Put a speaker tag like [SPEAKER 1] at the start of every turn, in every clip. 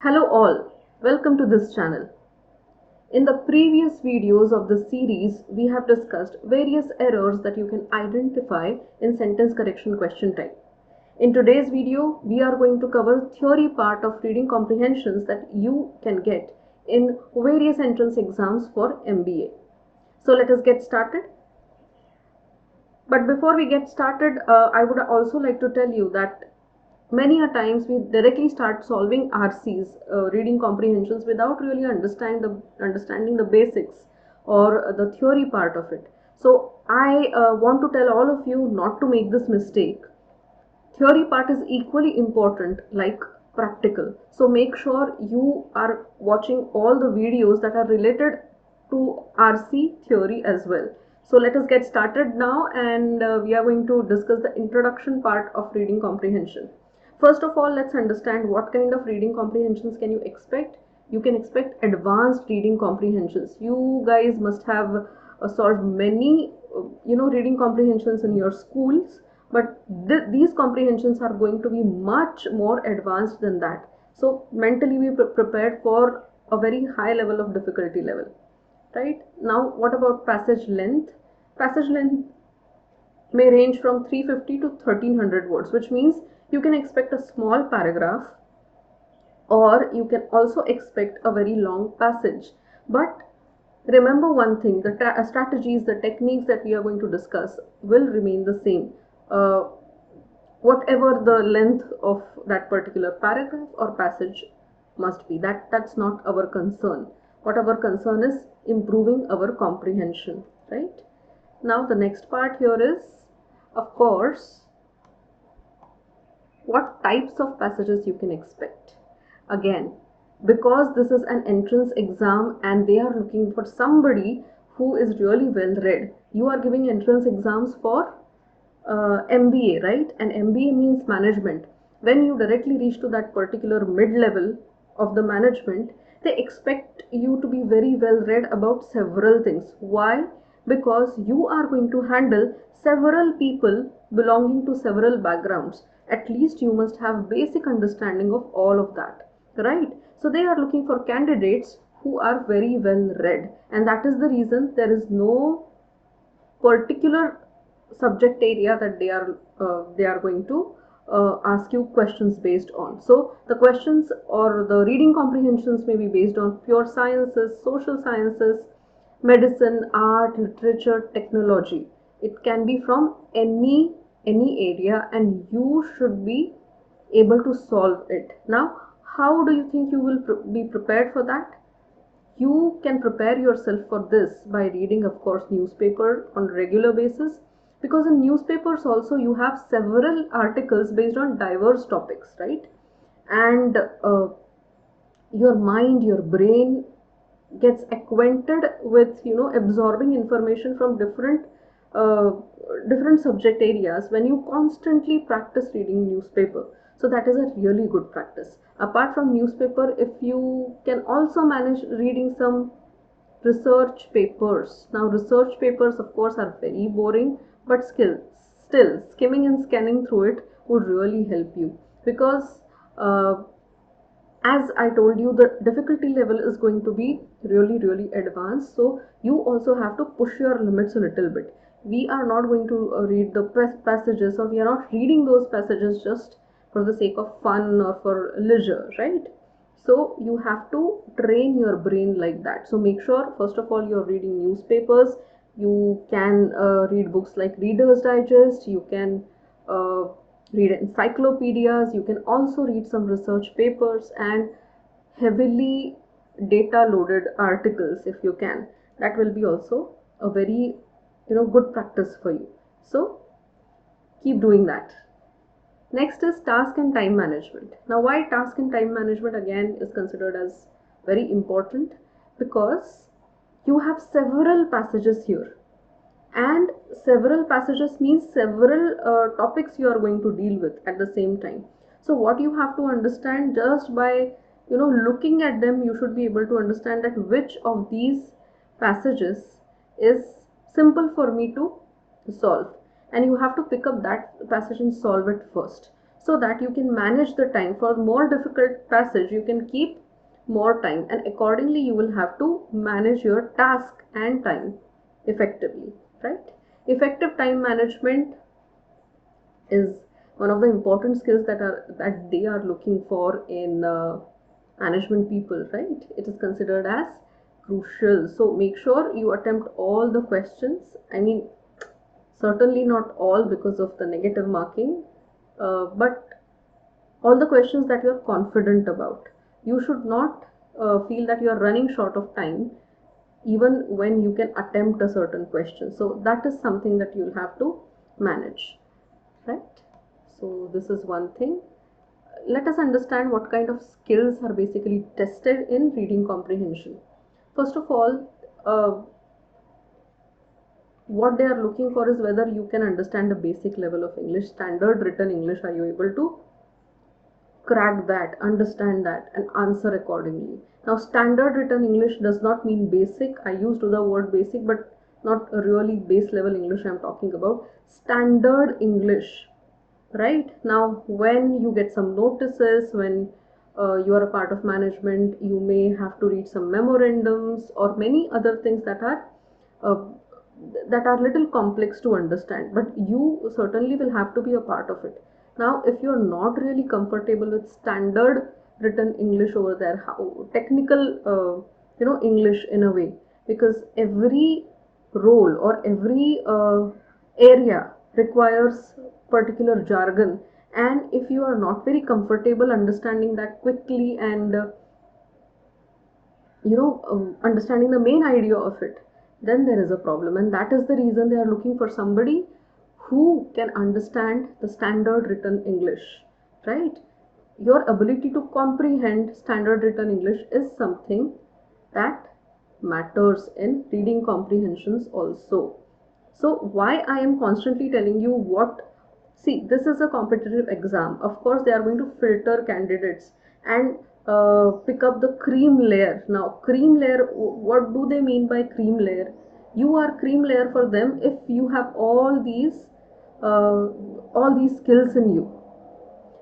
[SPEAKER 1] Hello all, welcome to this channel. In the previous videos of this series, we have discussed various errors that you can identify in sentence correction question type. In today's video, we are going to cover theory part of reading comprehensions that you can get in various entrance exams for MBA. So let us get started. But before we get started, I would also like to tell you that many a times we directly start solving RCs, reading comprehensions, without really understanding the basics or the theory part of it. So I want to tell all of you not to make this mistake. Theory part is equally important like practical. So make sure you are watching all the videos that are related to RC theory as well. So let us get started now, and we are going to discuss the introduction part of reading comprehension. First of all, let's understand what kind of reading comprehensions can you expect. You can expect advanced reading comprehensions. You guys must have solved many reading comprehensions in your schools, but these comprehensions are going to be much more advanced than that. So mentally be prepared for a very high level of difficulty level. Right now, what about passage length? Passage length may range from 350 to 1300 words, which means you can expect a small paragraph, or you can also expect a very long passage. But remember one thing, the strategies, the techniques that we are going to discuss will remain the same. Whatever the length of that particular paragraph or passage must be, that's not our concern. What our concern is improving our comprehension, right? Now the next part here is, of course, what types of passages you can expect. Again, because this is an entrance exam and they are looking for somebody who is really well read, you are giving entrance exams for MBA, right? And MBA means management. When you directly reach to that particular mid-level of the management, they expect you to be very well read about several things. Why? Because you are going to handle several people belonging to several backgrounds. At least you must have basic understanding of all of that, right? So they are looking for candidates who are very well read, and that is the reason there is no particular subject area that they are going to ask you questions based on. So the questions or the reading comprehensions may be based on pure sciences, social sciences, medicine, art, literature, technology. It can be from any area, and you should be able to solve it. Now, how do you think you will be prepared for that? You can prepare yourself for this by reading, of course, newspaper on regular basis, because in newspapers also you have several articles based on diverse topics, right? And your mind, your brain gets acquainted with absorbing information from different subject areas when you constantly practice reading newspaper. So that is a really good practice. Apart from newspaper, if you can also manage reading some research papers. Now research papers of course are very boring, but still skimming and scanning through it would really help you, because as I told you, the difficulty level is going to be really advanced. So you also have to push your limits a little bit. We are not going to read the passages, or we are not reading those passages just for the sake of fun or for leisure, right? So you have to train your brain like that. So make sure first of all you're reading newspapers. You can read books like Reader's Digest. You can read encyclopedias. You can also read some research papers and heavily data loaded articles if you can. That will be also a very good practice for you. So keep doing that. Next is task and time management. Now why task and time management again is considered as very important? Because you have several passages here, and several passages means several topics you are going to deal with at the same time. So what you have to understand, just by looking at them, you should be able to understand that which of these passages is simple for me to solve, and you have to pick up that passage and solve it first. so that you can manage the time. For more difficult passage, you can keep more time, and accordingly you will have to manage your task and time effectively, right? Effective time management is one of the important skills that they are looking for in management people, right? It is considered as crucial. So make sure you attempt all the questions. I mean, certainly not all because of the negative marking, but all the questions that you are confident about. You should not feel that you are running short of time even when you can attempt a certain question. So that is something that you'll have to manage, right? So this is one thing. Let us understand what kind of skills are basically tested in reading comprehension. First of all, what they are looking for is whether you can understand the basic level of English, standard written English. Are you able to crack that, understand that, and answer accordingly? Now, standard written English does not mean basic. I used the word basic, but not really base level English I'm talking about. Standard English, right? Now, when you get some notices, when you are a part of management, you may have to read some memorandums or many other things uh, that are little complex to understand, but you certainly will have to be a part of it. Now, if you're not really comfortable with standard written English over there, how technical English in a way, because every role or every area requires particular jargon, and if you are not very comfortable understanding that quickly and understanding the main idea of it, then there is a problem. And that is the reason they are looking for somebody who can understand the standard written English, right? Your ability to comprehend standard written English is something that matters in reading comprehensions also. So why I am constantly telling you what, see, this is a competitive exam. Of course, they are going to filter candidates and pick up the cream layer. Now, cream layer, what do they mean by cream layer? You are cream layer for them if you have all these skills in you.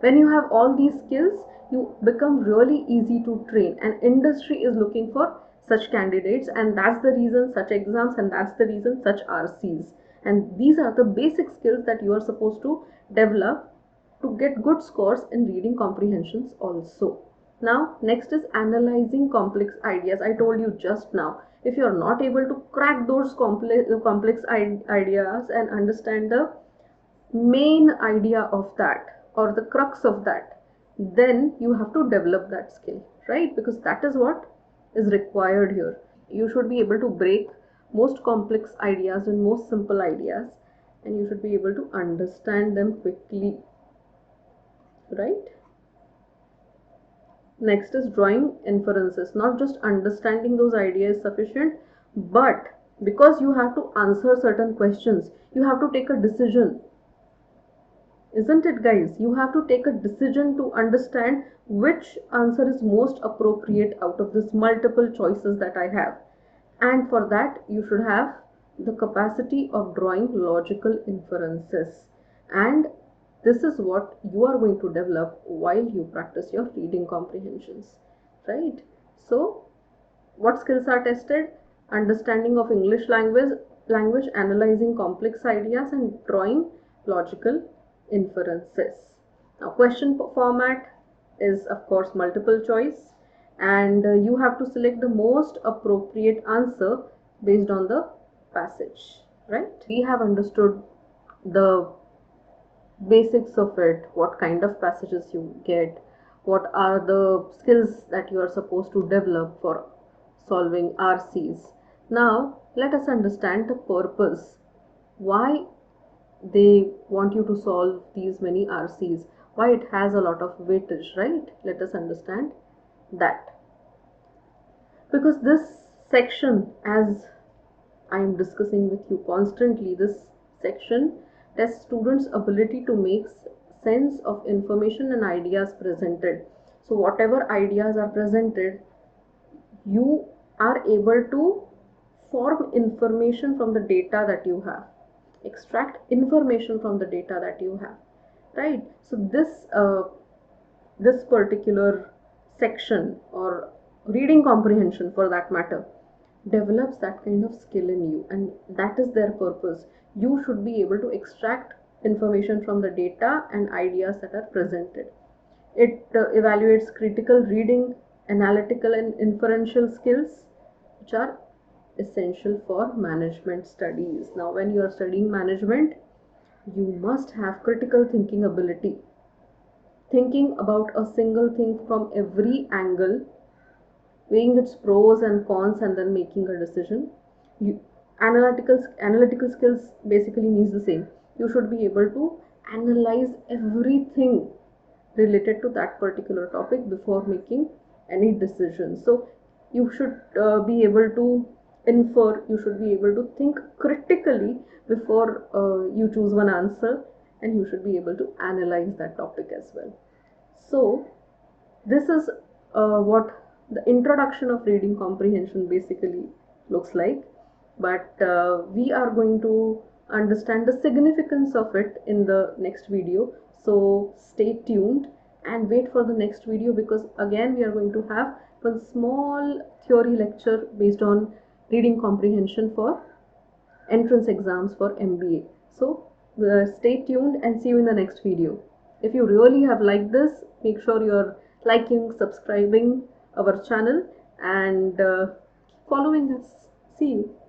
[SPEAKER 1] When you have all these skills, you become really easy to train, and industry is looking for such candidates, and that's the reason such exams, and that's the reason such RCs. And these are the basic skills that you are supposed to develop to get good scores in reading comprehensions also. Now, next is analyzing complex ideas. I told you just now, if you are not able to crack those complex ideas and understand the main idea of that or the crux of that, then you have to develop that skill, right? Because that is what is required here. You should be able to break most complex ideas and most simple ideas, and you should be able to understand them quickly, right? Next is drawing inferences. Not just understanding those ideas is sufficient, but because you have to answer certain questions, you have to take a decision. Isn't it, guys? You have to take a decision to understand which answer is most appropriate out of this multiple choices that I have. And for that, you should have the capacity of drawing logical inferences. And this is what you are going to develop while you practice your reading comprehensions, right? So, what skills are tested? Understanding of English language, analyzing complex ideas, and drawing logical inferences. Now, question format is of course multiple choice, and you have to select the most appropriate answer based on the passage, right? We have understood the basics of it, what kind of passages you get, what are the skills that you are supposed to develop for solving RCs. Now, let us understand the purpose. Why they want you to solve these many RCs, why it has a lot of weightage, right? Let us understand that. Because this section, as I am discussing with you constantly, this section tests students' ability to make sense of information and ideas presented. So whatever ideas are presented, you are able to form information from the data that you have, extract information from the data that you have, right? So this particular section, or reading comprehension for that matter, develops that kind of skill in you, and that is their purpose. You should be able to extract information from the data and ideas that are presented. It evaluates critical reading, analytical and inferential skills, which are essential for management studies. Now when you are studying management, you must have critical thinking ability, thinking about a single thing from every angle, weighing its pros and cons, and then making a decision. You, analytical skills basically means the same. You should be able to analyze everything related to that particular topic before making any decision. So you should be able to infer, you should be able to think critically before you choose one answer, and you should be able to analyze that topic as well. So this is what the introduction of reading comprehension basically looks like. But we are going to understand the significance of it in the next video. So stay tuned and wait for the next video, because again we are going to have one small theory lecture based on reading comprehension for entrance exams for MBA. So stay tuned and see you in the next video. If you really have liked this, make sure you're liking, subscribing our channel, and following us. See you.